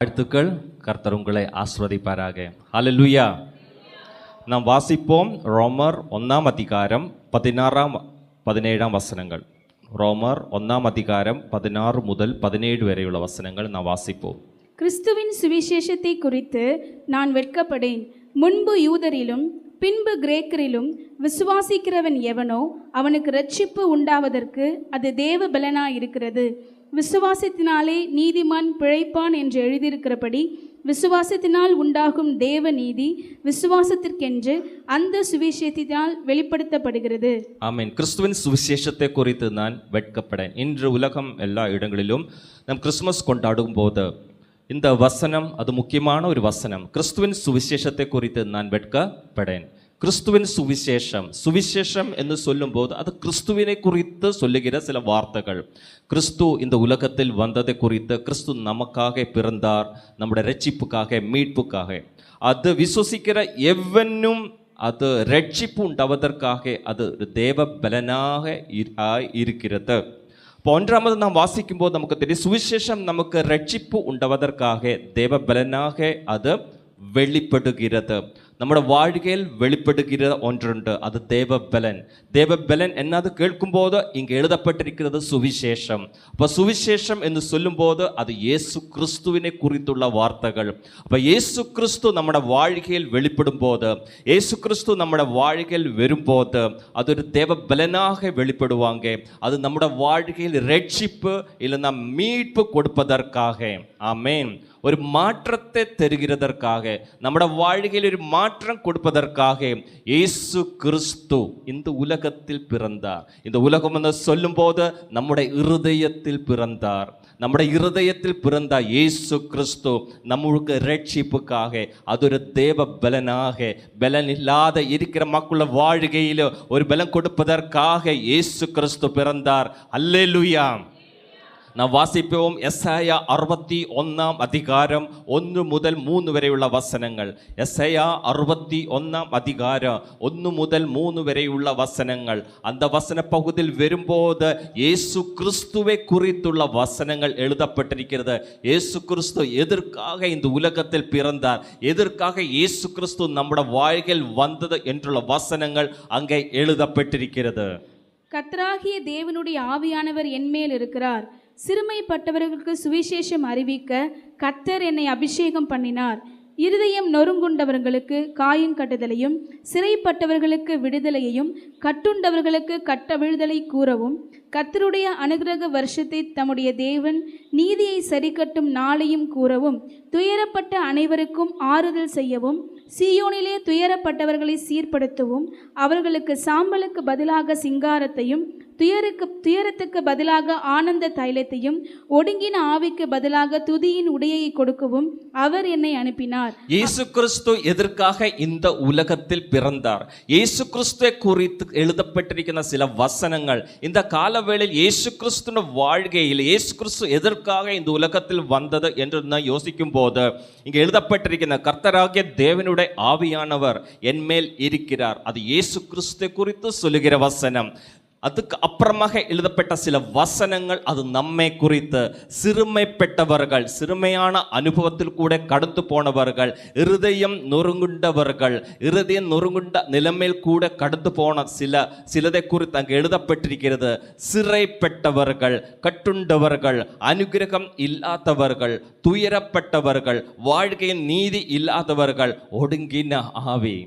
வாழ்த்துக்கள். கர்த்தர் உங்களை ஆசீர்வதிப்பாராக. ஹல்லேலூயா. நாம் வாசிப்போம் ரோமர் 1 அதிகாரம் 16-17 வசனங்கள். ரோமர் 1 அதிகாரம் 16 முதல் 17 வரையுள்ள வசனங்கள் நாம் வாசிப்போம். கிறிஸ்துவின் சுவிசேஷத்தை குறித்து நான் வெட்கப்படேன். முன்பு யூதரிலும் பின்பு கிரேக்கரிலும் விசுவாசிக்கிறவன் எவனோ அவனுக்கு இரட்சிப்பு உண்டாவதற்கு அது தேவ பலனாயிருக்கிறது. விசுவாசத்தினாலே நீதிமான் பிழைப்பான் என்று எழுதியிருக்கிறபடி விசுவாசத்தினால் உண்டாகும் தேவ நீதி விசுவாசத்திற்கென்று அந்த சுவிசேஷத்தினால் வெளிப்படுத்தப்படுகிறது. ஆமென். கிறிஸ்துவின் சுவிசேஷத்தை குறித்து நான் வெட்கப்படேன். இன்று உலகம் எல்லா இடங்களிலும் நாம் கிறிஸ்துமஸ் கொண்டாடும் போது இந்த வசனம் அது முக்கியமான ஒரு வசனம். கிறிஸ்துவின் சுவிசேஷத்தை குறித்து நான் வெட்கப்படேன். கிறிஸ்துவின் சுவிசேஷம் என்று சொல்லும்போது அது கிறிஸ்துவினை குறித்து சொல்லுகிற சில வார்த்தைகள். கிறிஸ்து இந்த உலகத்தில் வந்ததை குறித்து, கிறிஸ்து நமக்காக பிறந்தார், நம்முடைய ரட்சிப்புக்காக, மீட்புக்காக. அது விசுவசிக்கிற எவனும் அது ரட்சிப்பு உண்டாவதற்காக அது தேவ பலனாக இருக்கிறது. இப்போ 1 நாம் வாசிக்கும் போது நமக்கு தெரியும், சுவிசேஷம் நமக்கு ரட்சிப்பு உண்டாவதற்காக தேவ பலனாக அது வெளிப்படுகிறது. നമ്മുടെ வாழ்க்கையில் வெளிப்படுகிற ஒன்றுண்டு, அது தேவபலன். தேவபலன் என்னது கேட்கும்போது இங்கே எழுதப்பட்டிருக்கிறது சுவிசேஷம். அப்போ சுவிசேஷம் என்று சொல்லும்போது அது இயேசு கிறிஸ்துவினை குறித்துள்ள வார்த்தைகள். அப்போ இயேசு கிறிஸ்து നമ്മുടെ வாழ்க்கையில் வெளிப்படும் போது, இயேசு கிறிஸ்து നമ്മുടെ வாழ்க்கையில் வரும்போது அது ஒரு தேவபலனாக வெளிப்படுவாங்க. அது നമ്മുടെ வாழ்க்கையில் ரட்சிப்பு இல்லைன்னா மீட்பு கொடுப்பதற்காக. ஆமென். ஒரு மாற்றத்தை தருகிறதற்காக, നമ്മുടെ வாழ்க்கையில் ஒரு மாற்றம் கொடுப்பதற்காக இயேசு கிறிஸ்து இந்த உலகத்தில் பிறந்தார். இந்த உலகம் என்று சொல்லும் போது நம்முடைய இருதயத்தில் பிறந்தார். நம்முடைய இருதயத்தில் பிறந்த இயேசு கிறிஸ்து நம்மளுக்கு ரட்சிப்புக்காக அതൊരു தேவ பலனாக, பலன் இல்லாத இருக்கிற மக்கள வாழ்க்கையில் ஒரு பலன் கொடுப்பதற்காக இயேசு கிறிஸ்து பிறந்தார். அல்லேலூயா. நாம் வாசிப்போம் எஸ்ஐயா 61 அதிகாரம் 1 முதல் 3 வரையுள்ள வசனங்கள். எஸ்ஐயா 61 அதிகாரம் 1 முதல் 3 வரையுள்ள வசனங்கள். அந்த வசன பகுதியில் வரும்போது இயேசு கிறிஸ்துவை குறித்துள்ள வசனங்கள் எழுதப்பட்டிருக்கிறது. இயேசு கிறிஸ்து எதற்காக இந்த உலகத்தில் பிறந்தார், எதற்காக இயேசு கிறிஸ்து நம்முடைய வாழ்க்கையில் வந்தது என்றுள்ள வசனங்கள் அங்கே எழுதப்பட்டிருக்கிறது. கர்த்தராகிய தேவனுடைய ஆவியானவர் என்மேல் இருக்கிறார். சிறுமைப்பட்டவர்களுக்கு சுவிசேஷம் அறிவிக்க கர்த்தர் என்னை அபிஷேகம் பண்ணினார். இருதயம் நொறுங்குண்டவர்களுக்கு காயங்கட்டுதலையும், சிறைப்பட்டவர்களுக்கு விடுதலையையும், கட்டுண்டவர்களுக்கு கட்டவிழ்தலை கூறவும், கர்த்தருடைய அனுக்கிரக வருஷத்தை தம்முடைய தேவன் நீதியை சரிக்கட்டும் நாளையும் கூறவும், துயரப்பட்ட அனைவருக்கும் ஆறுதல் செய்யவும், சீயோனிலே துயரப்பட்டவர்களை சீர்படுத்தவும், அவர்களுக்கு சாம்பலுக்கு பதிலாக சிங்காரத்தையும், துயரத்துக்கு பதிலாக ஆனந்த தைலத்தையும், ஒடுங்கின ஆவிக்கு பதிலாக துதியின் உடையை கொடுக்கவும் அவர் என்னை அனுப்பினார். இயேசு கிறிஸ்து எதற்காக இந்த உலகத்தில் பிறந்தார், இயேசு கிறிஸ்துவை குறித்து எழுதப்பட்டிருக்கிற சில வசனங்கள். இந்த காலவேளையில் இயேசு கிறிஸ்துவின் வாழ்க்கையில் இயேசு கிறிஸ்து எதற்காக இந்த உலகத்தில் வந்தது என்று நான் யோசிக்கும் போது இங்கே எழுதப்பட்டிருக்கிற கர்த்தராகிய தேவனுடைய ஆவியானவர் என்மேல் இருக்கிறார். அது இயேசு கிறிஸ்துவை குறித்து சொல்லுகிற வசனம். அதுக்கு அப்புறமாக எழுதப்பட்ட சில வசனங்கள் அது நம்மை குறித்து, சிறுமைப்பட்டவர்கள், சிறுமையான அனுபவத்தில் கூட கடந்து போனவர்கள், இருதயம் நொறுங்குண்டவர்கள், இருதயம் நொறுங்குண்ட நிலைமையில் கூட கடந்து போன சிலதை குறித்து அங்கே எழுதப்பட்டிருக்கிறது. சிறைப்பட்டவர்கள், கட்டுண்டவர்கள், அனுகிரகம் இல்லாதவர்கள், துயரப்பட்டவர்கள், வாழ்க்கையில் நீதி இல்லாதவர்கள், ஒடுங்கின ஆவி.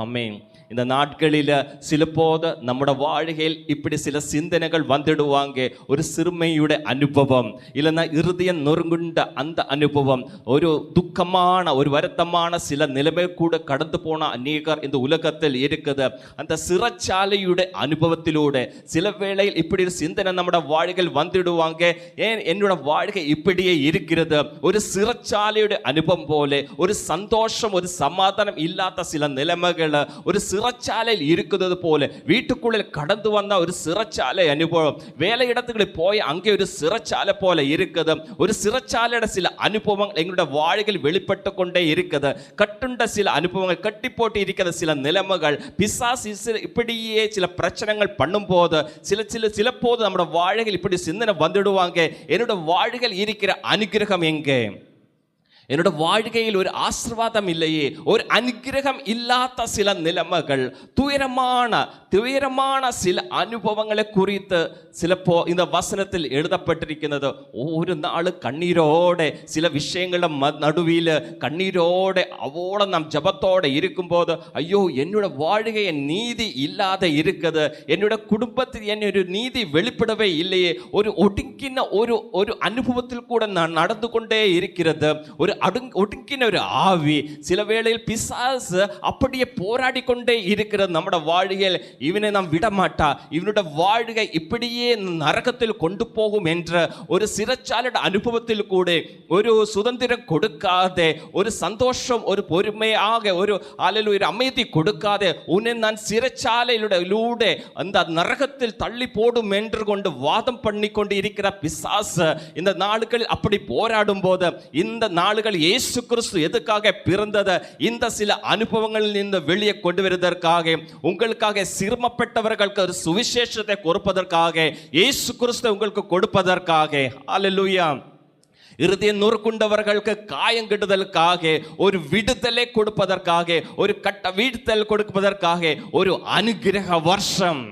ஆமென். இந்த நாட்களில் சில போது நம்முடைய வாழ்க்கையில் இப்படி சில சிந்தனைகள் வந்துடுவாங்க. ஒரு சிறுமையுடைய அனுபவம், இல்லைன்னா இருதயம் நொறுங்குண்ட அந்த அனுபவம், ஒரு துக்கமான ஒரு வருத்தமான சில நிலைமை கூட கடந்து போன அநேகர் இந்த உலகத்தில் இருக்குது. அந்த சிறைச்சாலையுடைய அனுபவத்திலூടെ சில வேளையில் இப்படி ஒரு சிந்தனை நம்முடைய வாழ்க்கையில் வந்துடுவாங்க. ஏன் என்னோட வாழ்க்கை இப்படியே இருக்கிறது, ஒரு சிறைச்சாலையுடைய அனுபவம் போல, ஒரு சந்தோஷம் ஒரு சமாதானம் இல்லாத சில நிலைமைகள் ஒரு சிறைச்சாலையில் இருக்கிறது போல, வீட்டுக்குள்ளே கடந்து வந்த ஒரு சிறைச்சாலை அனுபவம், வேலை இடத்துக்கு போய் அங்கே ஒரு சிறைச்சாலை போல இருக்குது. ஒரு சிறைச்சாலையோட சில அனுபவங்கள் எங்களுடைய வாழ்க்கையில் வெளிப்பட்டு கொண்டே இருக்குது. கட்டுண்ட சில அனுபவங்கள், கட்டி போட்டு இருக்கிற சில நிலைமைகள், பிசாசு இப்படியே சில பிரச்சனைகள் பண்ணும் போது சில போது நம்முடைய வாழ்க்கையில் இப்படி சிந்தனை வந்துடுவாங்க. என்னோட வாழ்க்கையில் இருக்கிற அனுகிரகம் எங்கே, என்னோட வாழ்க்கையில் ஒரு ஆசீர்வாதம் இல்லையே, ஒரு அனுக்கிரகம் இல்லாத சில நிலைமைகள், துயரமான சில அனுபவங்களை குறித்து சிலப்போ இந்த வசனத்தில் எழுதப்பட்டிருக்கிறது. ஒரு நாள் கண்ணீரோட சில விஷயங்கள நடுவில் கண்ணீரோட அவோட நாம் ஜபத்தோட இருக்கும்போது, ஐயோ என்னோட வாழ்க்கைய நீதி இல்லாத இருக்குது, என்னோட குடும்பத்தில் என்னொரு நீதி வெளிப்படவே இல்லையே, ஒரு ஒடுங்கின ஒரு அனுபவத்தில் கூட நான் நடந்து கொண்டே இருக்கிறது, ஒரு ஒடுங்கின ஒரு ஆவி, சில வேளையில் பிசாசு அப்படியே போராடி கொண்டே இருக்கிறது நம்முடைய வாழ்க்கையில். இவனை நாம் விடமாட்டா, இவனோட வாழ்க்கை இப்படியே நரகத்தில் கொண்டு போகும் என்ற ஒரு சிறைச்சாலையோட அனுபவத்தில் கூட ஒரு சுதந்திரம் கொடுக்காதே, ஒரு சந்தோஷம், ஒரு பொறுமையாக ஒரு அமைதி கொடுக்காதே, உன்னை நான் சிறைச்சாலையிலூടെ அந்த நரகத்தில் தள்ளி போடும் என்று கொண்டு வாதம் பண்ணி கொண்டு இருக்கிற பிசாசு இந்த நாளுகளில் அப்படி போராடும் போது, இந்த நாளுகள் இயேசு கிறிஸ்து எதுக்காக பிறந்தது, இந்த சில அனுபவங்களில் இருந்து வெளியே கொண்டு வருவதற்காக, உங்களுக்காக சிரமப்பட்டவர்களுக்கு ஒரு சுவிசேஷத்தை கொடுப்பதற்காக, இயேசு கிறிஸ்து உங்களுக்கு கொடுப்பதற்காக. அல்லேலூயா. இருதயம் நொறுக்குண்டவர்களுக்கு காயங்கிடுதலுக்காக, ஒரு விடுதலை கொடுப்பதற்காக, ஒரு கட்ட வீழ்த்தல் கொடுப்பதற்காக ஒரு அனுக்கிரக வருஷம்.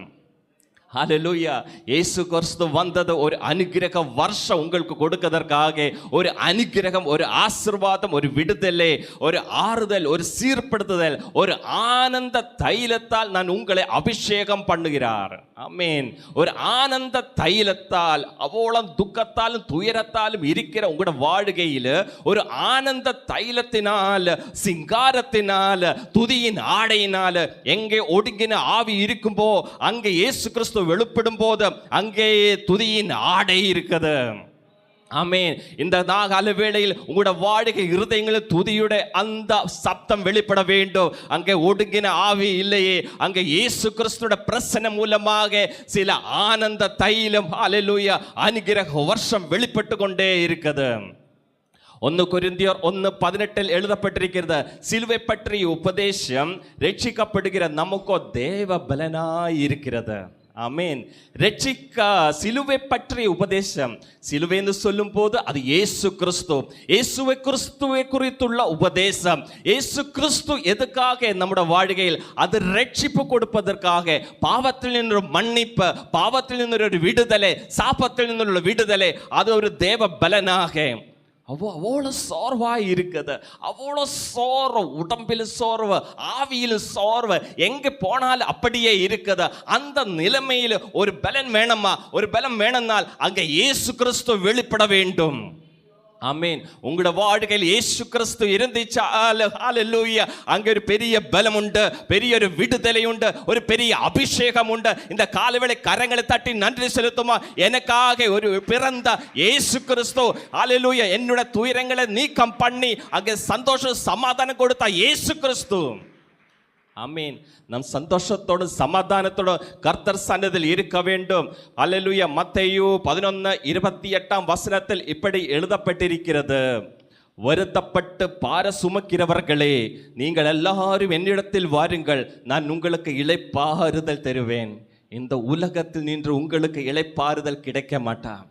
ஹல்லேலூயா. இயேசு கிறிஸ்து வந்தது ஒரு அனுக்கிரக வருஷம் உங்களுக்கு கொடுப்பதற்காக, ஒரு அனுக்கிரகம், ஒரு ஆசீர்வாதம், ஒரு விடுதலை, ஒரு ஆறுதல், ஒரு சீர்படுத்துதல், ஒரு ஆனந்த தைலத்தால் நான் உங்களை அபிஷேகம் பண்ணுகிறார். ஆமென். ஒரு ஆனந்த தைலத்தால், அவ்வளவு துக்கத்தாலும் துயரத்தாலும் இருக்கிற உங்களோட வாழ்க்கையில் ஒரு ஆனந்த தைலத்தினால், சிங்காரத்தினால், துதியின் ஆடையினால், எங்கே ஒடுங்கின ஆவி இருக்கும்போ அங்கே இயேசு கிறிஸ்து வெளிப்படும் போது அங்கே துதியின் ஆடை இருக்குது. ஆமென். இந்த நாகால வேளையில் உங்களோட வாழ்க்கை இருதயங்களில் துதியுடைய அந்த சப்தம் வெளிப்பட வேண்டும். அங்கே ஒடுங்கின ஆவி இல்லையே, அங்கே இயேசு கிறிஸ்துவோட பிரசன்னம் மூலமாக சில ஆனந்த தைலம், ஹல்லேலூயா, அனுக்கிரக வருஷம் வெளிப்பட்டு கொண்டே இருக்குது. 1 கொரிந்தியர் 1:18 எழுதப்பட்டிருக்கிறது, சிலுவை பற்றிய உபதேசம் ரட்சிக்கப்படுகிற நமக்கோ தேவ பலனாய் இருக்கிறது. ஆமென். சிலுவை பற்றிய உபதேசம், சிலுவை என்று சொல்லும் போது அது இயேசு கிறிஸ்துவை குறித்துள்ள உபதேசம். இயேசு கிறிஸ்து எதுக்காக நம்முடைய வாழ்க்கையில் அது ரட்சிப்பு கொடுப்பதற்காக, பாவத்தில் நின்று மன்னிப்பு, பாவத்தில் நின்று ஒரு விடுதலை, சாபத்தில் நின்று விடுதலை, அது ஒரு தேவ பலனாக. அவ்வளோ சோர்வாய் இருக்குது, அவ்வளோ சோர்வு, உடம்பில் சோர்வு, ஆவியில் சோர்வு, எங்கே போனாலும் அப்படியே இருக்குது. அந்த நிலைமையில் ஒரு பலன் வேணுமா? ஒரு பலம் வேணும்னால் அங்கே இயேசு கிறிஸ்து வெளிப்பட வேண்டும். ஆமென். உங்களோட வாழ்க்கையில் இயேசு கிறிஸ்து இருந்துச்சால், ஹல்லேலூயா, அங்கே ஒரு பெரிய பலம் உண்டு, பெரிய ஒரு விடுதலை உண்டு, ஒரு பெரிய அபிஷேகம் உண்டு. இந்த காலவேளை கரங்களை தட்டி நன்றி செலுத்துமா, எனக்காக ஒரு பிறந்த இயேசு கிறிஸ்து, ஹல்லேலூயா, என்னோட துயரங்களை நீக்கம் பண்ணி அங்கே சந்தோஷம் சமாதானம் கொடுத்த இயேசு கிறிஸ்து. ஆமென். நம் சந்தோஷத்தோடு சமாதானத்தோடு கர்த்தர் சன்னதியில் இருக்க வேண்டும். அல்லேலூயா. மத்தேயு 11:28 இப்படி எழுதப்பட்டிருக்கிறது, வருத்தப்பட்டு பார சுமக்கிறவர்களே, நீங்கள் எல்லாரும் என்னிடத்தில் வாருங்கள், நான் உங்களுக்கு இளைப்பாறுதல் தருவேன். இந்த உலகத்தில் நின்று உங்களுக்கு இளைப்பாறுதல் கிடைக்க மாட்டான்.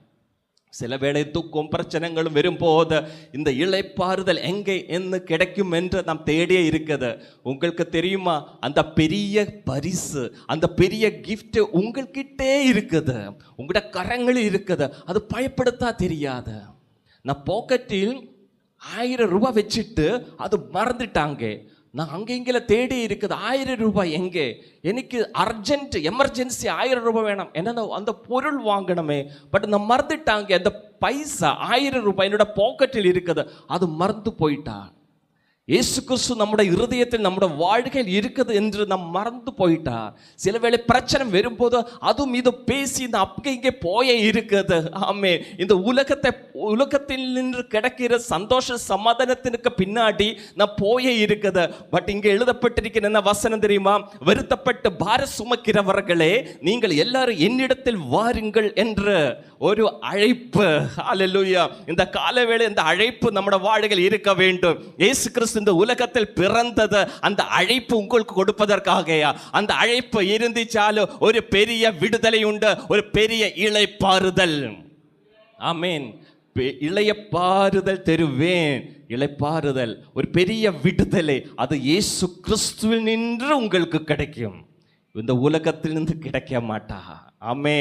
சில வேளை துக்கம் பிரச்சனைகளும் வரும்போது இந்த இளைப்பாறுதல் எங்கே என்ன கிடைக்கும் என்று நாம் தேடியே இருக்குது. உங்களுக்கு தெரியுமா, அந்த பெரிய பரிசு, அந்த பெரிய கிஃப்ட் உங்கள்கிட்டே இருக்குது, உங்களோட கரங்களில் இருக்குது. அது பயப்படுத்தா தெரியாது. நான் பாக்கெட்டில் 1000 ரூபாய் வச்சுட்டு அது மறந்துட்டாங்க. நான் அங்கே இங்கே தேடி இருக்குது, 1000 ரூபாய் எங்கே, எனக்கு அர்ஜென்ட் எமர்ஜென்சி 1000 ரூபாய் வேணும், என்ன அந்த பொருள் வாங்கணுமே, பட் நான் மறந்துட்டாங்க. அந்த பைசா 1000 ரூபாய் என்னோட பாக்கெட்டில் இருக்குது, அது மறந்து போயிட்டா. இயேசு கிறிஸ்து நம்முடைய இருதயத்தில் நம்முடைய வாழ்க்கையில் இருக்குது என்று நாம் மறந்து போயிட்டார். சில வேளை பிரச்சனை வரும்போது அதுவும் இது பேசி இந்த அப்ப இங்கே போயே இருக்குது. ஆமே, இந்த உலகத்தில் நின்று கிடைக்கிற சந்தோஷ சமாதானத்திற்கு பின்னாடி நான் போயே இருக்குது. பட் இங்கே எழுதப்பட்டிருக்கிற என்ன வசனம் தெரியுமா? வருத்தப்பட்டு பார சுமக்கிறவர்களே, நீங்கள் எல்லாரும் என்னிடத்தில் வாருங்கள் என்ற ஒரு அழைப்பு. ஹல்லேலூயா. இந்த காலவேளை இந்த அழைப்பு நம்முடைய வாழ்க்கையில் இருக்க வேண்டும். இயேசு கிறிஸ்து இந்த உலகத்தில் பிறந்தது அந்த அழைப்பு உங்களுக்கு கொடுப்பதற்காகயா? அந்த அழைப்பு இருந்துச்சாலும் ஒரு பெரிய விடுதலை உண்டு, ஒரு பெரிய இளைப்பாறுதல். ஆமென். இளைப்பாறுதல் தருவேன், இளைப்பாறுதல், ஒரு பெரிய விடுதலை, அது இயேசு கிறிஸ்துவில் நின்று உங்களுக்கு கிடைக்கும். இந்த உலகத்திலிருந்து கிடைக்க மாட்டா. ஆமே.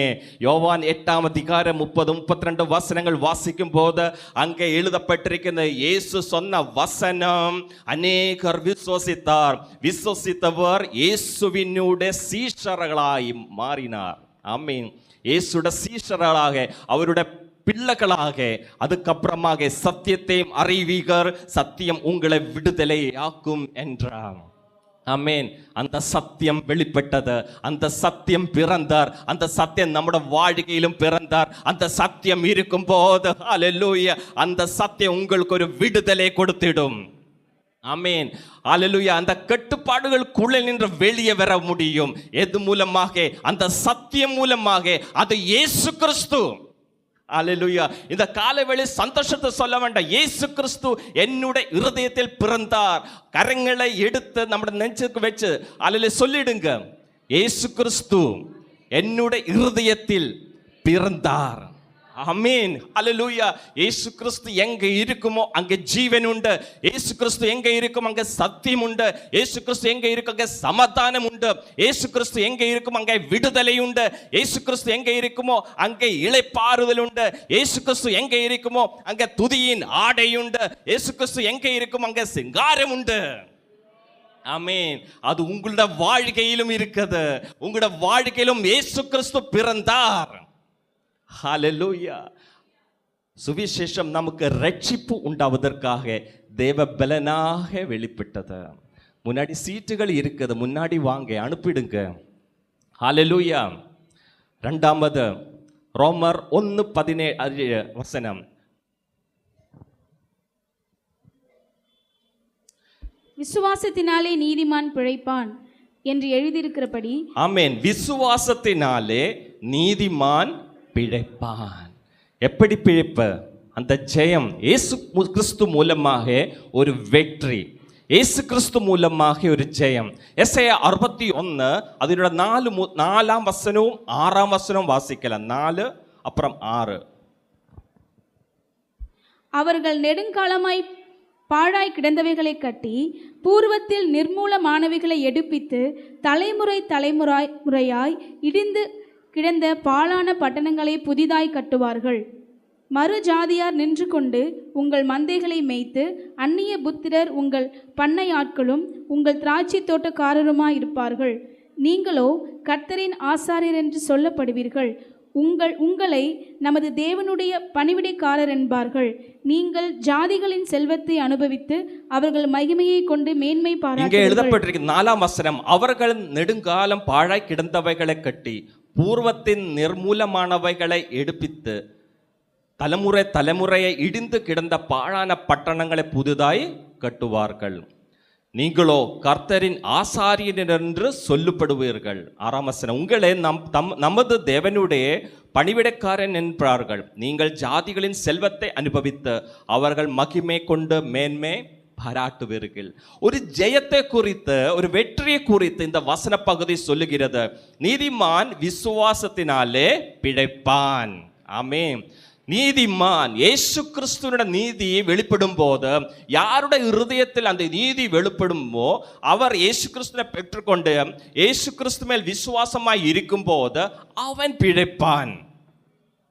யோவான் 8ஆம் அதிகாரம் 30-32 வசனங்கள் வாசிக்கும் போது அங்கே எழுதப்பட்டிருக்கிற இயேசு சொன்ன வசனம் அநேகர் விசுவசித்தார். விசுவசித்தவர் இயேசுவினுடைய சீஷர்களாய் மாறினார். ஆமீன். இயேசுடைய சீஷர்களாக, அவருடைய பிள்ளைகளாக, அதுக்கப்புறமாக சத்தியத்தையும் அறிவீகர், சத்தியம் உங்களை விடுதலையாக்கும் என்றார். ஆமென். அந்த சத்தியம் வெளிப்பட்டது, அந்த சத்தியம் பிறந்தார், அந்த சத்தியம் நம்முடைய வாழ்க்கையிலும் பிறந்தார். அந்த சத்தியம் இருக்கும் போது ஹல்லேலூயா, அந்த சத்தியம் உங்களுக்கு ஒரு விடுதலை கொடுத்திடும். ஆமென். ஹல்லேலூயா. அந்த கட்டுப்பாடுகளுக்குள்ளே நின்று வெளியே வர முடியும். எது மூலமாக? அந்த சத்தியம் மூலமாக. அது இயேசு கிறிஸ்து. ஹல்லேலூயா. இந்த காலைவேளை சந்தோஷத்தை சொல்ல வேண்டாம். இயேசு கிறிஸ்து என்னுடைய இருதயத்தில் பிறந்தார். கரங்களை எடுத்து நம்முடைய நெஞ்சுக்கு வச்சு அல்ல சொல்லிடுங்க, இயேசு கிறிஸ்து என்னுடைய இருதயத்தில் பிறந்தார். ஆமென். ஹல்லேலூயா. இயேசு கிறிஸ்து எங்க இருக்குமோ அங்கே ஜீவன் உண்டு. இயேசு கிறிஸ்து எங்க இருக்கும் அங்கே சத்தியம் உண்டு. இயேசு கிறிஸ்து எங்க இருக்கும் அங்கே சமாதானம் உண்டு. இயேசு கிறிஸ்து எங்க இருக்கும் அங்கே விடுதலை உண்டு. இயேசு கிறிஸ்து எங்க இருக்குமோ அங்கே இளைப்பாறுதல் உண்டு. இயேசு கிறிஸ்து எங்க இருக்குமோ அங்கே துதியின் ஆடை உண்டு. இயேசு கிறிஸ்து எங்க இருக்கும் அங்கே சிங்காரம் உண்டு. ஆமென். அது உங்களுடைய வாழ்க்கையிலும் இருக்குது. உங்களுடைய வாழ்க்கையிலும் இயேசு கிறிஸ்து பிறந்தார். ஹல்லேலூயா. சுவிசேஷம் நமக்கு ரட்சிப்பு உண்டாவதற்காக தேவ பலனாக வெளிப்பட்டது. முன்னாடி சீட்டுகள் இருக்குது, முன்னாடி வாங்க, அனுப்பிடுங்க. ஹல்லேலூயா. இரண்டாவது ரோமர் 1:17 வசனம். விசுவாசத்தினாலே நீதிமான் பிழைப்பான் என்று எழுதியிருக்கிறபடி. ஆமென். விசுவாசத்தினாலே நீதிமான் பிழைப்பான். எப்படி பிழைப்ப? அந்த ஜெயம் இயேசு கிறிஸ்து மூலமாக ஒரு வெற்றி, இயேசு கிறிஸ்து மூலமாக ஒரு ஜெயம். எஸ்ஐயா 61 அதனோட 4ஆம் வசனமும் 6ஆம் வசனமும் வாசிக்கலாம். 4 அப்புறம் 6. அவர்கள் நெடுங்காலமாய் பாழாய் கிடந்தவைகளை கட்டி பூர்வத்தில் நிர்மூலமானவைகளை எடுப்பித்து தலைமுறை தலைமுறையாய் இடிந்து கிடந்த பாழான பட்டணங்களை புதிதாய் கட்டுவார்கள். மறு ஜாதியார் நின்று கொண்டு உங்கள் மந்தைகளை மேய்த்து அந்நிய புத்திரர் உங்கள் பண்ணை ஆட்களும் உங்கள் திராட்சை தோட்டக்காரருமாயிருப்பார்கள். நீங்களோ கர்த்தரின் ஆசாரியர் என்று சொல்லப்படுவீர்கள். உங்களை நமது தேவனுடைய பணிவிடைக்காரர் என்பார்கள். நீங்கள் ஜாதிகளின் செல்வத்தை அனுபவித்து அவர்கள் மகிமையை கொண்டு மேன்மை பாராட்டுவீர்கள். இங்கே எழுதப்பட்டிருக்கு 4ஆம் வசனம். அவர்கள் நெடுங்காலம் பாழாய் கிடந்தவைகளை கட்டி பூர்வத்தின் நிர்மூலமானவைகளை எடுப்பித்து தலைமுறை தலைமுறையை இடிந்து கிடந்த பாழான பட்டணங்களை புதிதாய் கட்டுவார்கள். நீங்களோ கர்த்தரின் ஆசாரியர் என்று சொல்லப்படுவீர்கள். 6ஆம் வசனம். உங்களை நமது தேவனுடைய பணிவிடைக்காரன் என்பார்கள். நீங்கள் ஜாதிகளின் செல்வத்தை அனுபவித்து அவர்கள் மகிமை கொண்டு மேன்மை பாராட்டுவீர்கள். ஒரு ஜெயத்தை குறித்து, ஒரு வெற்றியை குறித்து இந்த வசன பகுதி சொல்லுகிறது. நீதிமான் விசுவாசத்தினாலே பிழைப்பான். ஆமென். நீதிமான் இயேசு கிறிஸ்துவோட நீதி வெளிப்படும் போது, யாருடைய இருதயத்தில் அந்த நீதி வெளிப்படுமோ அவர் இயேசு கிறிஸ்துவை பெற்றுக்கொண்டு இயேசு கிறிஸ்து மேல் விசுவாசமாய் இருக்கும் போது அவன் பிழைப்பான்.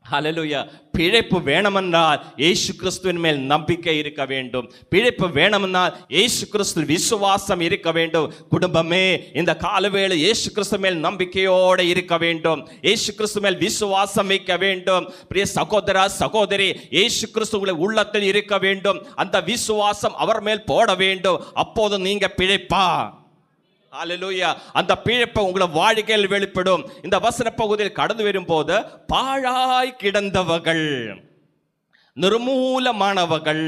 ஹல்லேலூயா. பிழைப்பு வேணுமென்றால் இயேசு கிறிஸ்துவின் மேல் நம்பிக்கை இருக்க வேண்டும். பிழைப்பு வேணுமென்றால் இயேசு கிறிஸ்து விசுவாசம் இருக்க வேண்டும். குடும்பமே இந்த காலவேளை இயேசு கிறிஸ்து மேல் நம்பிக்கையோடு இருக்க வேண்டும். இயேசு கிறிஸ்து மேல் விசுவாசம் வைக்க வேண்டும். பிரிய சகோதரா சகோதரி, இயேசு கிறிஸ்து உங்களை உள்ளத்தில் இருக்க வேண்டும். அந்த விசுவாசம் அவர் மேல் போட வேண்டும். அப்போது நீங்க பிழைப்பா. ஹல்லேலூயா. அந்த பிழைப்பு உங்களை வாழ்க்கையில் வெளிப்படும். இந்த வசன பகுதியில் கடந்து வரும்போது பாழாய் கிடந்தவர்கள், நிர்மூலமானவர்கள்,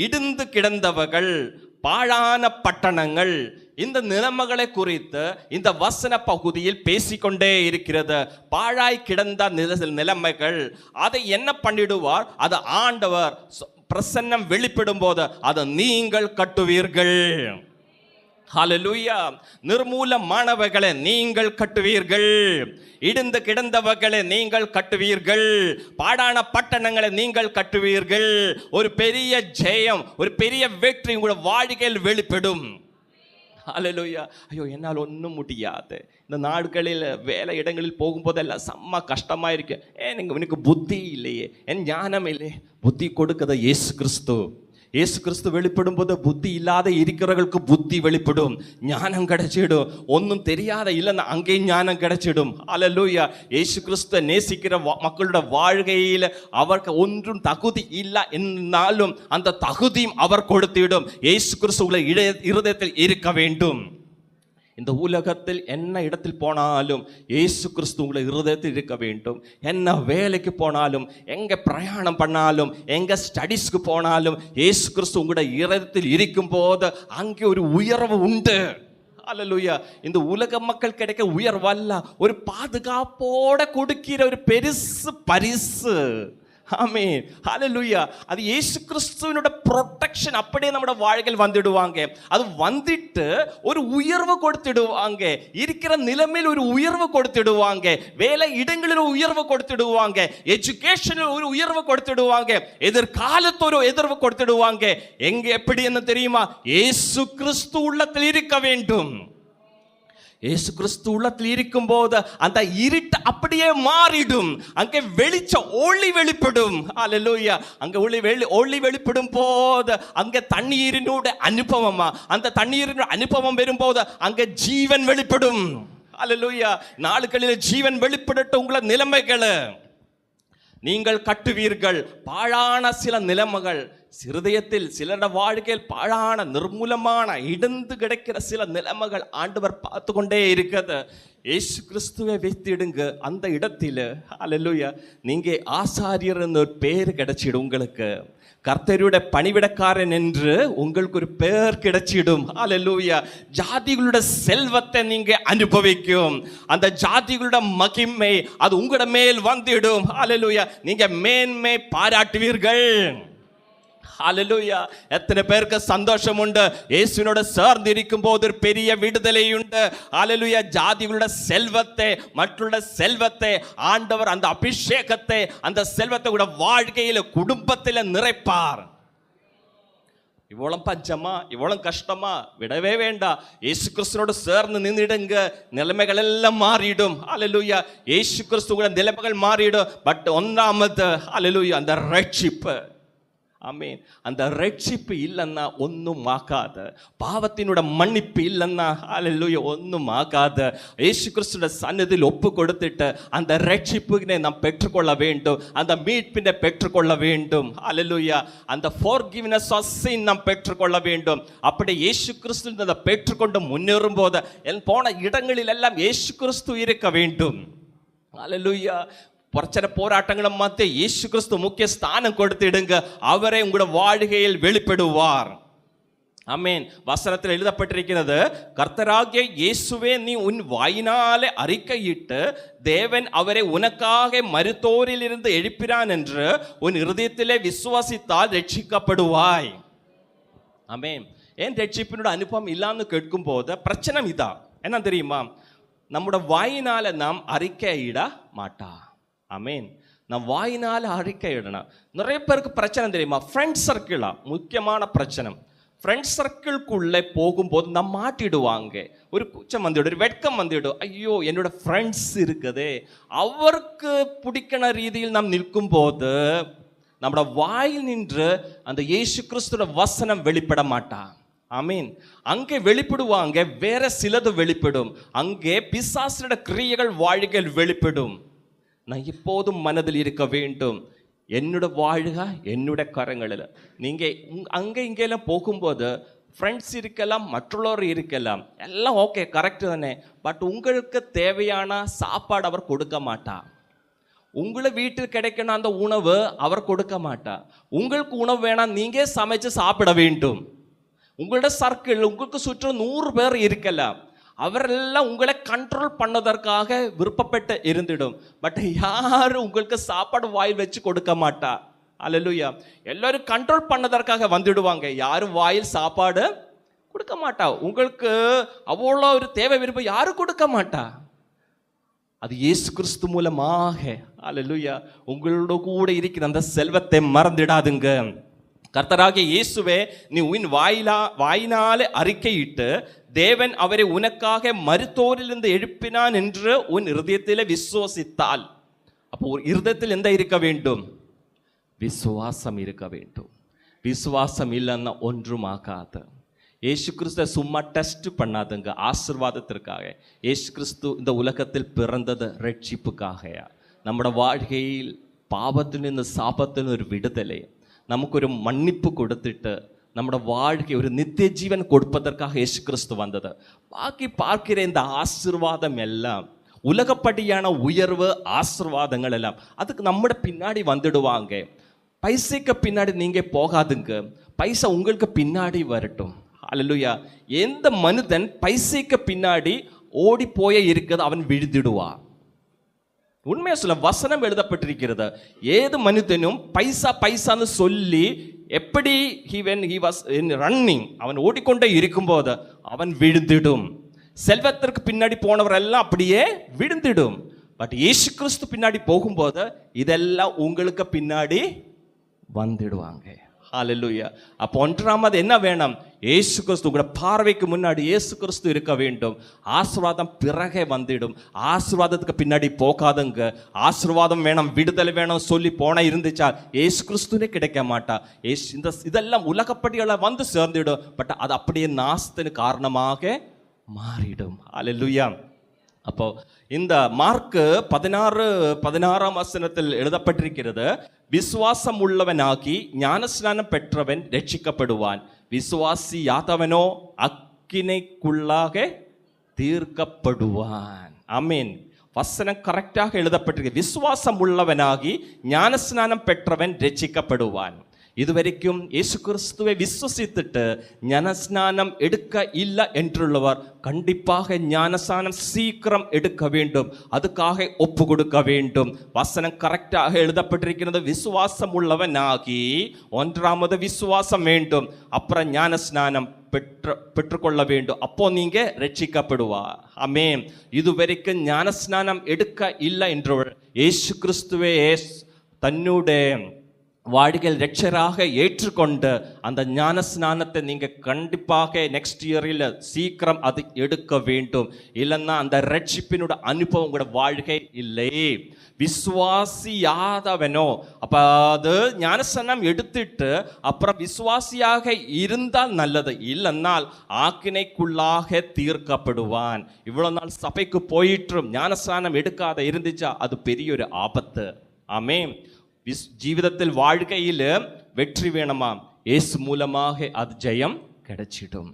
இடிந்து கிடந்தவர்கள், பாழான பட்டணங்கள், இந்த நிலைமைகளை குறித்து இந்த வசன பகுதியில் பேசிக்கொண்டே இருக்கிறது. பாழாய் கிடந்த நிலைமைகள், அதை என்ன பண்ணிடுவார்? அது ஆண்டவர் பிரசன்னம் வெளிப்படும் போது அதை நீங்கள் கட்டுவீர்கள். ஹல்லேலூயா. நிர்மூலமானவைகளை நீங்கள் கட்டுவீர்கள், இடிந்து கிடந்தவர்களை நீங்கள் கட்டுவீர்கள், பாடான பட்டணங்களை நீங்கள் கட்டுவீர்கள். ஒரு பெரிய ஜெயம், ஒரு பெரிய வெற்றி உங்களோட வாழ்க்கையில் வெளிப்படும். ஹல்லேலூயா. ஐயோ, என்னால் ஒன்றும் முடியாது. இந்த நாடுகளில் வேலை இடங்களில் போகும்போதெல்லாம் செம்ம கஷ்டமாக இருக்கு. எனக்கு புத்தி இல்லையே, என் ஞானம் இல்லையே. புத்தி கொடுக்கத இயேசு கிறிஸ்து. இயேசு கிறிஸ்து வெளிப்படும் போது புத்தி இல்லாத இருக்கிறவர்களுக்கு புத்தி வெளிப்படும், ஞானம் கிடைச்சிடும். ஒன்றும் தெரியாத இல்லைன்னா அங்கேயும் ஞானம் கிடைச்சிடும். ஹல்லேலூயா. இயேசு கிறிஸ்துவை நேசிக்கிற மக்களோட வாழ்க்கையில் அவருக்கு ஒன்றும் தகுதி இல்லை என்னாலும் அந்த தகுதியும் அவர் கொடுத்திடும். இயேசு கிறிஸ்து உங்களை இருதயத்தில் இருக்க வேண்டும். இந்த உலகத்தில் என்ன இடத்தில் போனாலும் இயேசு கிறிஸ்து உங்களை இருதயத்தில் இருக்க வேண்டும். என்ன வேலைக்கு போனாலும், எங்கே பிரயாணம் பண்ணாலும், எங்கே ஸ்டடீஸ்க்கு போனாலும் இயேசு கிறிஸ்து உங்களுடைய இருதயத்தில் இருக்கும் போது அங்கே ஒரு உயர்வு உண்டு. ஹல்லேலூயா. இந்த உலக மக்கள் கிடைக்க உயர்வல்ல, ஒரு பாதுகாப்போட கொடுக்கிற ஒரு பெருசு பரிசு. ஆமென். ஹல்லேலூயா. அது இயேசு கிறிஸ்துவினோட ப்ரொடெக்ஷன் அப்படியே நம்மளோட வாழ்க்கையில் வந்துடுவாங்க. அது வந்துட்டு ஒரு உயர்வு கொடுத்துடுவாங்க, இருக்கிற நிலைமையில் ஒரு உயர்வு கொடுத்துடுவாங்க, வேலை இடங்களில் ஒரு உயர்வு கொடுத்துடுவாங்க, எஜுகேஷனில் ஒரு உயர்வு கொடுத்துடுவாங்க, எதிர்காலத்து ஒரு உயர்வு கொடுத்துடுவாங்க. எங்க எப்படி என்ன தெரியுமா? இயேசு கிறிஸ்து உள்ளத்தில் இருக்க வேண்டும். இயேசு கிறிஸ்து உள்ளத்தில் இருக்கும் போது அந்த இருட்டு அப்படியே மாறிடும், அங்கே வெளிச்ச ஒளி வெளிப்படும். ஹல்லேலூயா. அங்கே ஒளி வெளிப்படும் போது அங்கே தண்ணீரினோட அனுபவமா, அந்த தண்ணீரின் அனுபவம் வரும்போது அங்கே ஜீவன் வெளிப்படும். ஹல்லேலூயா. நாளுகளில் ஜீவன் வெளிப்படட்டும் உங்களை நிலைமைகளை நீங்கள் கட்டுவீர்கள். பாழான சில நிலைமைகள் இருதயத்தில் சிலர வாழ்க்கையில் பாழான நிர்மூலமான இடிந்து கிடைக்கிற சில நிலைமைகள் ஆண்டவர் பார்த்து கொண்டே இருக்கிறது. இயேசு கிறிஸ்துவை வைத்திடுங்க அந்த இடத்தில். ஹல்லேலூயா. நீங்க ஆசாரியர் ஒரு பேர் கிடைச்சிடும் உங்களுக்கு. கர்த்தருடைய பணிவிடக்காரன் என்று உங்களுக்கு ஒரு பெயர் கிடைச்சிடும். ஹல்லேலூயா. ஜாதிகளோட செல்வத்தை நீங்க அனுபவிக்கும். அந்த ஜாதிகளோட மகிமை அது உங்களோட மேல் வந்துடும். ஹல்லேலூயா. நீங்க மேன்மை பாராட்டுவீர்கள். ஹல்லேலூயா. எத்தனை பேருக்கு சந்தோஷம் உண்டு? இயேசுவினோட சேர்ந்து இருக்கும் போது ஒரு பெரிய விடுதலை உண்டு. ஹல்லேலூயா. ஜாதிகளோட செல்வத்தை, மற்றொரு செல்வத்தை ஆண்டவர் அந்த அபிஷேகத்தை, அந்த செல்வத்தை கூட வாழ்க்கையில குடும்பத்தில் நிறைப்பார். இவ்வளவு பஞ்சமா, இவ்வளவு கஷ்டமா? விடவே வேண்டாம். இயேசு கிறிஸ்துவோட சேர்ந்து நின்றுடுங்க, நிலைமைகள் எல்லாம் மாறிடும். ஹல்லேலூயா. இயேசு கிறிஸ்துவோட நிலைமைகள் மாறிடும். பட் ஒன்றாமது ஹல்லேலூயா அந்த ரட்சிப்பு. ஆமென். அந்த ரட்சிப்பு இல்லைன்னா ஒன்றும் ஆகாத, பாவத்தினோட மன்னிப்பு இல்லைன்னா ஹல்லேலூயா ஒன்றும் ஆகாத. இயேசு கிறிஸ்துவோட சன்னதியில் ஒப்பு கொடுத்துட்டு அந்த ரட்சிப்பினை நாம் பெற்றுக்கொள்ள வேண்டும், அந்த மீட்பினை பெற்றுக்கொள்ள வேண்டும். ஹல்லேலூயா. அந்த forgiveness of sin நாம் பெற்றுக்கொள்ள வேண்டும். அப்படி இயேசு கிறிஸ்து அதை பெற்றுக்கொண்டு முன்னேறும் போது போன இடங்களில் எல்லாம் இயேசு கிறிஸ்து இருக்க வேண்டும். ஹல்லேலூயா. பிரச்சனை போராட்டங்களும் மத்திய இயேசு கிறிஸ்து முக்கிய ஸ்தானம் கொடுத்திடுங்க, அவரை உங்களோட வாழ்க்கையில் வெளிப்படுவார். ஆமென். வசனத்தில் எழுதப்பட்டிருக்கிறது, கர்த்தராகிய இயேசுவே நீ உன் வாயினாலே அறிக்கையிட்டு தேவன் அவரை உனக்காக மரித்தோரில் இருந்து எழுப்பினான் என்று உன் இருதயத்திலே விசுவாசித்தால் ரட்சிக்கப்படுவாய். ஆமென். ஏன் ரட்சிப்பினோட அனுபவம் இல்லான்னு கேட்கும் போது பிரச்சனை இதா என்ன தெரியுமா? நம்முடைய வாயினால நாம் அறிக்கையிட மாட்டா. ஆமென். நான் வாயினால அறிக்கையிடணும். நிறைய பேருக்கு பிரச்சனை தெரியுமா? ஃப்ரெண்ட் சர்க்கிளா முக்கியமான பிரச்சனை. ஃப்ரெண்ட் சர்க்கிள்குள்ளே போகும்போது நம்ம மாட்டிடுவாங்க. ஒரு கூச்சம் வந்துவிடும், ஒரு வெட்கம் வந்துவிடும். ஐயோ, என்னோட ஃப்ரெண்ட்ஸ் இருக்குதே, அவருக்கு பிடிக்கிற ரீதியில் நாம் நிற்கும் போது நம்மளோட வாயில் நின்று அந்த இயேசு கிறிஸ்துவோட வசனம் வெளிப்பட மாட்டா. ஆமீன். அங்கே வெளிப்படுவாங்க, வேற சிலது வெளிப்படும். அங்கே பிசாசோட கிரியைகள் வாழ்க்கையில் வெளிப்படும். நான் இப்போதும் மனதில் இருக்க வேண்டும், என்னோட வாழ்க என்னோட கரங்களில். நீங்கள் அங்கே இங்கெல்லாம் போகும்போது ஃப்ரெண்ட்ஸ் இருக்கலாம், மற்றவர் இருக்கலாம், எல்லாம் ஓகே, கரெக்டு தானே. பட் உங்களுக்கு தேவையான சாப்பாடு அவர் கொடுக்க மாட்டா. உங்களை வீட்டில் கிடைக்கணும் அந்த உணவு அவர் கொடுக்க மாட்டா. உங்களுக்கு உணவு வேணாம், நீங்கள் சமைச்சு சாப்பிட வேண்டும். உங்களோட சர்க்கிள், உங்களுக்கு சுற்றும் 100 பேர் இருக்கலாம், அவரெல்லாம் உங்களை கண்ட்ரோல் பண்ணதற்காக விருப்பப்பட்டு இருந்துடும். பட் யாரும் உங்களுக்கு சாப்பாடு வாயில் வச்சு கொடுக்க மாட்டா. அல்லேலூயா. எல்லாரும் கண்ட்ரோல் பண்ணதற்காக வந்துடுவாங்க, யாரும் வாயில் சாப்பாடு கொடுக்க மாட்டா. உங்களுக்கு அவ்வளோ ஒரு தேவை விருப்பம் யாரும் கொடுக்க மாட்டா. அது இயேசு கிறிஸ்து மூலமாக அல்லேலூயா உங்களோட கூட இருக்கிற அந்த செல்வத்தை மறந்துடாதுங்க. கர்த்தராகிய இயேசுவே, நீ உன் வாயினாலே அறிக்கையிட்டு தேவன் அவரை உனக்காக மரித்தோரிலிருந்து எழுப்பினான் என்று உன் இருதயத்திலே விசுவாசித்தால், அப்போ ஒரு இருதயத்தில் எந்த இருக்க வேண்டும்? விசுவாசம் இருக்க வேண்டும். விசுவாசம் இல்லைன்னா ஒன்றும் ஆகாது. இயேசு கிறிஸ்துவ சும்மா டெஸ்ட் பண்ணாதுங்க ஆசீர்வாதத்திற்காக. இயேசு கிறிஸ்து இந்த உலகத்தில் பிறந்தது ரட்சிப்புக்காக. നമ്മുടെ வாழ்க்கையில் പാപത്തിൽ നിന്ന് സാപത്തിൽ നിന്ന് ഒരു വിടുതலை, നമുക്കൊരു മன்னிப்பு കൊടുത്തിട്ട് നമ്മുടെ வாழ்க்கை ஒரு நித்தியஜீவன் கொடுப்பதற்காக இயேசு கிறிஸ்து வந்தது. பாக்கி பார்க்கிற இந்த ஆசீர்வாதம் எல்லாம் உலகப்படியான உயர்வு ஆசீர்வாதங்கள் எல்லாம் அதுக்கு நம்மட பின்னாடி வந்துடுவாங்க. பைசைக்கு பின்னாடி நீங்க போகாதுங்க, பைசா உங்களுக்கு பின்னாடி வரட்டும். அல்லேலூயா. எந்த மனிதன் பைசைக்கு பின்னாடி ஓடி போய இருக்கிறது அவன் விழுதிடுவா. உண்மையா சொல்ல வசனம் எழுதப்பட்டிருக்கிறது, ஏது மனிதனும் பைசா பைசான்னு சொல்லி எப்படி ரன்னிங் அவன் ஓடிக்கொண்டே இருக்கும்போது அவன் விழுந்திடும். செல்வத்திற்கு பின்னாடி போனவர் எல்லாம் அப்படியே விழுந்திடும். பட் இயேசு கிறிஸ்து பின்னாடி போகும்போது இதெல்லாம் உங்களுக்கு பின்னாடி வந்துடுவாங்க. ஹல்லேலூயா. அப்போ ஒன்றாமது என்ன வேணும்? இயேசு கிறிஸ்து உங்களோட பார்வைக்கு முன்னாடி இயேசு கிறிஸ்து இருக்க வேண்டும். ஆசீர்வாதம் பிறகே வந்துடும். ஆசீர்வாதத்துக்கு பின்னாடி போகாதுங்க. ஆசீர்வாதம் வேணும், விடுதலை வேணும் சொல்லி போன இருந்துச்சா இயேசு கிறிஸ்துவே கிடைக்க மாட்டா. இதெல்லாம் உலகப்படியெல்லாம் வந்து சேர்ந்துடும். பட் அது அப்படியே நாசத்தின் காரணமாக மாறிடும். ஹல்லேலூயா. அப்போ இந்த மார்க்கு 16 வசனத்தில் எழுதப்பட்டிருக்கிறது, விசுவாசம் உள்ளவனாகி ஞானஸ்நானம் பெற்றவன் ரட்சிக்கப்படுவான், விசுவாசி யாதவனோ அக்கினைக்குள்ளாக தீர்க்கப்படுவான். ஆமென். வசனம் கரெக்டாக எழுதப்பட்டிருக்கு. விசுவாசம் உள்ளவனாகி ஞானஸ்நானம் பெற்றவன் ரட்சிக்கப்படுவான். இதுவரைக்கும் இயேசு கிறிஸ்துவை விசுவசித்துட்டு ஞானஸ்நானம் எடுக்க இல்லை என்றுள்ளவர் கண்டிப்பாக ஞானஸ்நானம் சீக்கிரம் எடுக்க வேண்டும். அதுக்காக ஒப்பு கொடுக்க வேண்டும். வசனம் கரெக்டாக எழுதப்பட்டிருக்கிறது. விசுவாசம் உள்ளவனாகி, ஒன்றாமது விசுவாசம் வேண்டும், அப்புறம் ஞானஸ்நானம் பெற்றுக்கொள்ள வேண்டும். அப்போ நீங்க ரட்சிக்கப்படுவா. ஆமென். இதுவரைக்கும் ஞானஸ்நானம் எடுக்க இல்லை என்றவர் இயேசு கிறிஸ்துவே தன்னுடைய வாழ்க்கையில் ரட்சராக ஏற்றுக்கொண்டு அந்த ஞானஸ்நானத்தை நீங்கள் கண்டிப்பாக நெக்ஸ்ட் இயரில் சீக்கிரம் அது எடுக்க வேண்டும். இல்லைன்னா அந்த ரட்சிப்பினோட அனுபவம் உங்களோட வாழ்க்கை இல்லை. விசுவாசியாதவனோ, அப்போ அது ஞானஸ்நானம் எடுத்துட்டு அப்புறம் விசுவாசியாக இருந்தால் நல்லது, இல்லைன்னால் ஆக்கினைக்குள்ளாக தீர்க்கப்படுவான். இவ்வளோ நாள் சபைக்கு போயிட்டும் ஞானஸ்நானம் எடுக்காத இருந்துச்சா அது பெரிய ஒரு ஆபத்து. ஆமென். ஜீவிதத்தில் வாழ்க்கையில் வெற்றி வேணுமாம், இயேசு மூலமாக அது ஜெயம் கிடைச்சிடும்.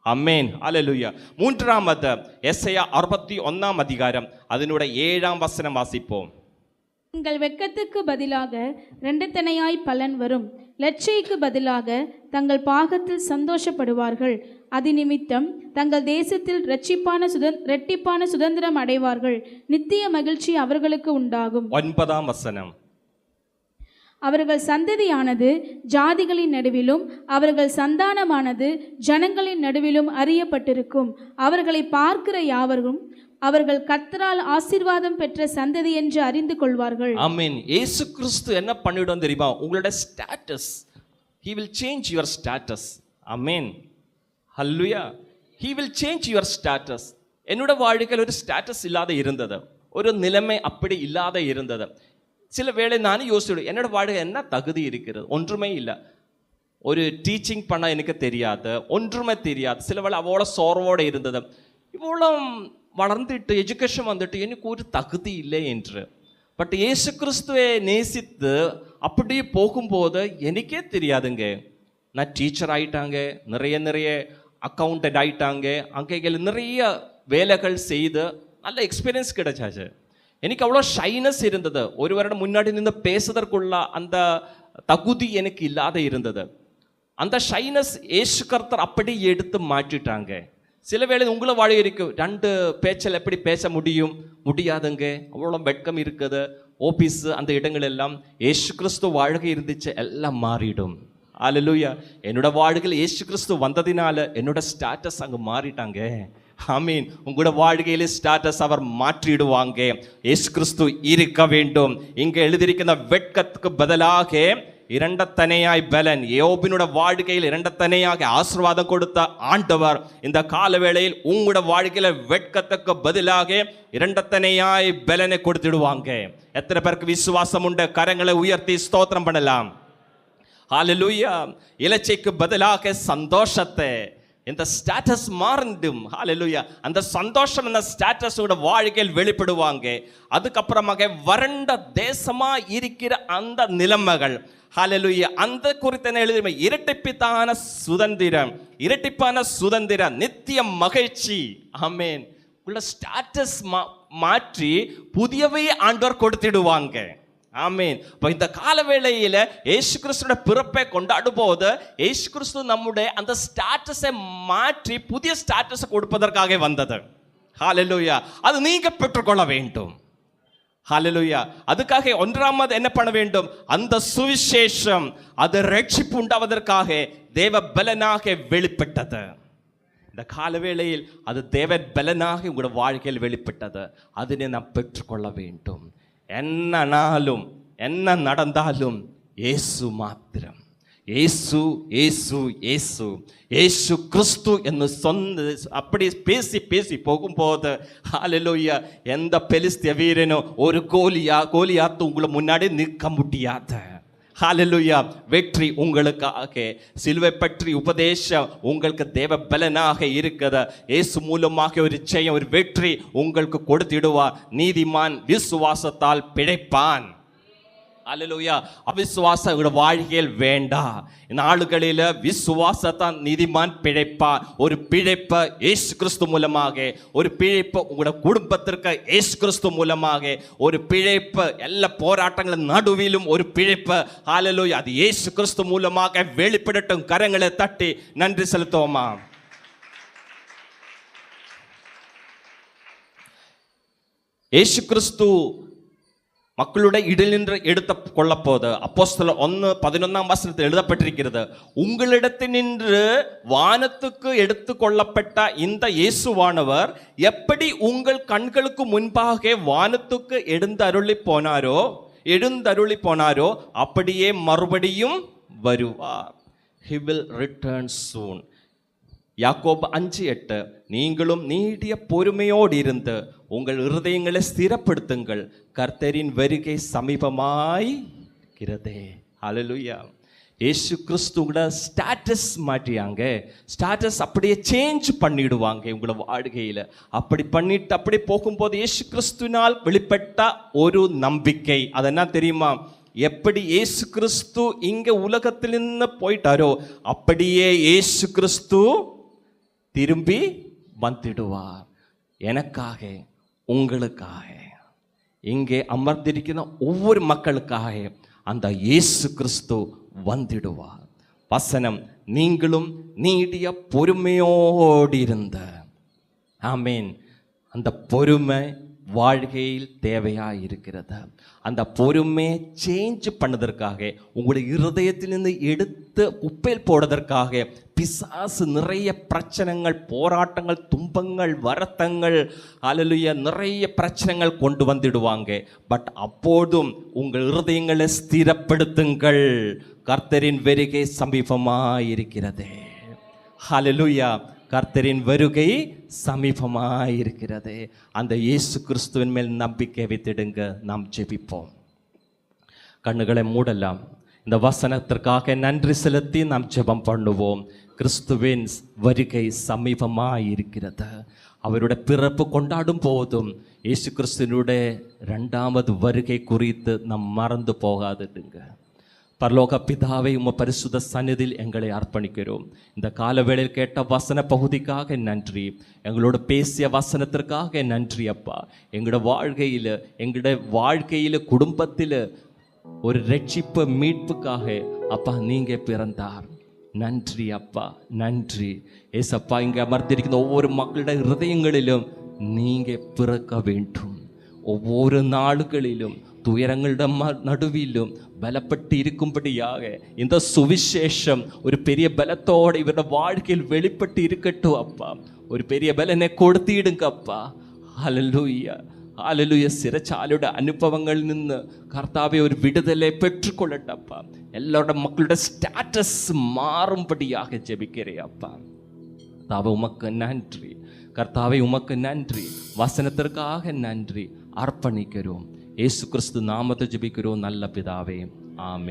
ஆமென். அல்லேலூயா. மூன்றாமது எசையா 61 அதிகாரம் அதனுடைய 7 வசனம் வாசிப்போம். உங்கள் வெட்கத்துக்கு பதிலாக 2 தனையாய் பலன் வரும், லட்சைக்கு பதிலாக தங்கள் பாகத்தில் சந்தோஷப்படுவார்கள். அது நிமித்தம் தங்கள் தேசத்தில் இரட்டிப்பான சுதந்திரம் அடைவார்கள். நித்திய மகிழ்ச்சி அவர்களுக்கு உண்டாகும். 9 வசனம். அவர்கள் சந்ததியானது ஜாதிகளின் நடுவிலும் அவர்கள் சந்தானமானது ஜனங்களின் நடுவிலும் அறியப்பட்டிருக்கும். அவர்களை பார்க்கிற யாவரும் அவர்கள் கர்த்தரால் ஆசீர்வாதம் பெற்ற சந்ததி என்று அறிந்து கொள்வார்கள். ஆமென். இயேசு கிறிஸ்து என்ன பண்ணிடும் தெரியுமா? உங்களோட status, he will change your status. Amen. Hallelujah. he will change your status. என்னோட வாழ்க்கையில் ஒரு ஸ்டேட்டஸ் இல்லாத இருந்தது, ஒரு நிலைமை அப்படி இல்லாத இருந்தது. சில வேளை நானும் யோசிச்சுடும், என்னோட வாழ்க்கை என்ன தகுதி இருக்கிறது? ஒன்றுமே இல்லை. ஒரு டீச்சிங் பண்ண எனக்கு தெரியாது, ஒன்றுமே தெரியாது. சில வேளை அவ்வளோ சோர்வோடு இருந்தது. இவ்வளோ வளர்ந்துட்டு எஜுகேஷன் வந்துட்டு எனக்கு ஒரு தகுதி இல்லை என்று. பட் இயேசு கிறிஸ்துவை நேசித்து அப்படியே போகும்போது எனக்கே தெரியாதுங்க, நான் டீச்சர் ஆயிட்டாங்க, நிறைய அக்கௌண்டன்ட் ஆயிட்டாங்க, அங்கே நிறைய வேலைகள் செய்து நல்ல எக்ஸ்பீரியன்ஸ் கிடைச்சாச்சு. எனக்கு அவ்வளோ ஷைனஸ் இருந்தது. ஒரு வருடம் முன்னாடி நின்று பேசுவதற்குள்ள அந்த தகுதி எனக்கு இல்லாத இருந்தது. அந்த ஷைனஸ் இயேசு கர்த்தர் அப்படி எடுத்து மாற்றிட்டாங்க. சில வேளை உங்களை வாழ இருக்கும், 2 பேச்சில் எப்படி பேச முடியாதுங்க, அவ்வளோ வெட்கம் இருக்குது. ஆபீஸ் அந்த இடங்கள் எல்லாம் இயேசு கிறிஸ்து வாழ்க்கை இருந்துச்சு, எல்லாம் மாறிடும். ஹalleluya. என்னோட வாழ்க்கையில் இயேசு கிறிஸ்து வந்ததினால என்னோட ஸ்டேட்டஸ் அங்க மாறிட்டாங்க. ஆமீன். உங்களோட வாழ்க்கையில ஸ்டேட்டஸ் அவர் மாற்றிடுவாங்க. இயேசு கிறிஸ்து இருக்க வேண்டும். இங்க எழுதியிருக்கிற வெட்கத்துக்கு பதிலாக இரண்டத்தனையாய் பலன். யோபினோட வாழ்க்கையில் இரண்டத்தனையாக ஆசீர்வாதம் கொடுத்த ஆண்டவர் இந்த காலவேளையில் உங்களோட வாழ்க்கையில வெட்கத்துக்கு பதிலாக இரண்டத்தனையாய் பலனை கொடுத்துடுவாங்க. எத்தனை பேருக்கு விசுவாசம் உண்டு? கரங்களை உயர்த்தி ஸ்தோத்திரம் பண்ணலாம். ஹalleluya. இலச்சைக்கு பதிலாக சந்தோஷத்தை, இந்த ஸ்டேட்டஸ் மாறிடும். ஹalleluya. அந்த சந்தோஷம் இந்த ஸ்டேட்டஸோட வாழ்க்கையில் வெளிப்படுவாங்க. அதுக்கப்புறமாக வறண்ட தேசமா இருக்கிற அந்த நிலைமைகள், ஹalleluya, அந்த குறித்த எழுதி இரட்டிப்பான சுதந்திரம், இரட்டிப்பான சுதந்திரம், நித்திய மகிழ்ச்சி. ஆமென். உள்ள ஸ்டேட்டஸ் மாற்றி புதியவை ஆண்டவர் கொடுத்திடுவாங்க. ஆமென். இப்போ இந்த காலவேளையில இயேசு கிறிஸ்துவோட பிறப்பை கொண்டாடும் போது இயேசு கிறிஸ்து நம்முடைய அந்த ஸ்டேட்டஸை மாற்றி புதிய ஸ்டேட்டஸை கொடுப்பதற்காக வந்தது. ஹalleluya. அது நீங்க பெற்றுக்கொள்ள வேண்டும். ஹalleluya. அதுக்காக ஒன்றாமது என்ன பண்ண வேண்டும்? அந்த சுவிசேஷம் அது ரட்சிப்பு உண்டாவதற்காக தேவ பலனாக வெளிப்பட்டது. இந்த காலவேளையில் அது தேவ பலனாக உங்களோட வாழ்க்கையில் வெளிப்பட்டது. அதனை நாம் பெற்றுக்கொள்ள வேண்டும். என்னனாலும் என்ன நடந்தாலும் இயேசு மாத்திரம், இயேசு இயேசு இயேசு இயேசு கிறிஸ்து என்று அப்படி பேசி போகும்போது ஹalleluya, எந்த பெலிஸ்திய வீரனும் ஒரு கோலியாத்து உங்களை முன்னாடி நிற்க முடியாது. ஹalleluya. வெற்றி உங்களுக்காக. சிலுவை பற்றி உபதேசம் உங்களுக்கு தேவ பலனாக இருக்கிறது. இயேசு மூலமாக ஒரு ஜெயம், ஒரு வெற்றி உங்களுக்கு கொடுத்திடுவார். நீதிமான் விசுவாசத்தால் பிழைப்பான். ஹalleluya. அவிசுவாசம் வாழ்க்கையில் வேண்டாம். நாளுகளில் விசுவாசத்தான் நீதிமான் பிழைப்பார். ஒரு பிழைப்பை இயேசு கிறிஸ்து மூலமாக, ஒரு பிழைப்பு உங்களோட குடும்பத்திற்கு இயேசு கிறிஸ்து மூலமாக, ஒரு பிழைப்பு எல்லா போராட்டங்களின் நடுவிலும் ஒரு பிழைப்பு, ஹalleluya, அது இயேசு கிறிஸ்து மூலமாக வெளிப்படட்டும். கரங்களை தட்டி நன்றி செலுத்துவோமா? இயேசு கிறிஸ்து மக்களுடைய இடைநின்று எடுத்து கொள்ளப்போது அப்போஸ்தலர் 1:11 எழுதப்பட்டிருக்கிறது. உங்களிடத்தில் நின்று வானத்துக்கு எடுத்து கொள்ளப்பட்ட இந்த இயேசுவானவர் எப்படி உங்கள் கண்களுக்கு முன்பாக வானத்துக்கு எழுந்தருளி போனாரோ அப்படியே மறுபடியும் வருவார். He will return soon. யாக்கோபு 5:8 நீங்களும் நீடிய பொறுமையோடு இருந்து உங்கள் இருதயங்களை ஸ்திரப்படுத்துங்கள், கர்த்தரின் வருகை சமீபமாய் இருக்கிறதே. ஹalleluya. இயேசு கிறிஸ்துவோட ஸ்டேட்டஸ் மாற்றியாங்க. ஸ்டேட்டஸ் அப்படியே சேஞ்ச் பண்ணிடுவாங்க உங்களோட வாழ்க்கையில். அப்படி பண்ணிட்டு அப்படி போகும்போது இயேசு கிறிஸ்துவினால் வெளிப்பட்ட ஒரு நம்பிக்கை, அது என்ன தெரியுமா? எப்படி இயேசு கிறிஸ்து இங்க உலகத்திலிருந்து போயிட்டாரோ அப்படியே இயேசு கிறிஸ்து திரும்பி வந்துடுவார். எனக்காக, உங்களுக்காக, இங்கே அமர்ந்திருக்கிற ஒவ்வொரு மக்களுக்காக அந்த இயேசு கிறிஸ்து வந்துடுவார். வசனம், நீங்களும் நீடிய பொறுமையோடு இருந்த. ஆமேன். அந்த பொறுமை வாழ்க்கையில் தேவையாக இருக்கிறது. அந்த பொறுமையை சேஞ்ச் பண்ணதற்காக, உங்களுடைய இருதயத்திலிருந்து எடுத்து குப்பையில் போடுவதற்காக பிசாசு நிறைய பிரச்சனைகள், போராட்டங்கள், துன்பங்கள், வருத்தங்கள், ஹalleluya, நிறைய பிரச்சனைகள் கொண்டு வந்துடுவாங்க. பட் அப்போதும் உங்கள் இருதயங்களை ஸ்திரப்படுத்துங்கள், கர்த்தரின் வருகை சமீபமாயிருக்கிறது. ஹalleluya. கர்த்தரின் வருகை சமீபமாயிருக்கிறது. அந்த இயேசு கிறிஸ்துவின் மேல் நம்பிக்கை வைத்திடுங்க. நாம் ஜெபிப்போம். கண்ணுகளை மூடலாம். இந்த வசனத்திற்காக நன்றி செலுத்தி நாம் ஜெபம் பண்ணுவோம். கிறிஸ்துவின் வருகை சமீபமாயிருக்கிறது. அவருடைய பிறப்பு கொண்டாடும் போதும் இயேசு கிறிஸ்துவினுடைய 2வது வருகை குறித்து நாம் மறந்து போகாதுங்க. பரலோக பிதாவை உம்ம பரிசுத்த சந்நிதியில் எங்களை அர்ப்பணிக்கிறோம். இந்த காலவேளையில் கேட்ட வசன பகுதிக்காக நன்றி. எங்களோட பேசிய வசனத்திற்காக நன்றி அப்பா. எங்களோட வாழ்க்கையில் குடும்பத்தில் ஒரு ரட்சிப்பு மீட்புக்காக அப்பா நீங்க பிறந்தார். நன்றி அப்பா, நன்றி ஏசப்பா. இங்கே அமர்ந்திருக்கிற ஒவ்வொரு மக்களுடைய இருதயங்களிலும் நீங்க பிறக்க வேண்டும். ஒவ்வொரு நாளுகளிலும் துயரങ്ങളുടെ നടുവിലും ബലപ്പെട്ടിരിക്കുമ്പടിയാക இந்த சுவிசேஷம் ஒரு பெரிய பலத்தோடு இவരുടെ வாழ்க்கையில் வெளிப்பட்டு இருக்கட்டும் அப்பா. ஒரு பெரிய பலனை കൊടുത്തിടുங்க அப்பா. Hallelujah hallelujah. സിരച്ചാലയുടെ അനുഭവങ്ങളിൽ നിന്ന് കർത്താവെ ഒരു വിടുതലെ പെற்றுകൊള്ളട്ടെ அப்பா. എല്ലാവരുടെ മക്കളുടെ സ്റ്റാറ്റസ് മാറുമ്പടിயாக ജപിக்கிறே அப்பா. கர்த்தாவே உமக்கு நன்றி, கர்த்தாவே உமக்கு நன்றி, வசனத்திற்காக நன்றி. அர்ப்பணிக்கிறோம். இயேசு கிறிஸ்து நாமத்தை ஜெபிக்கிறோம் நல்ல பிதாவே, ஆமென்.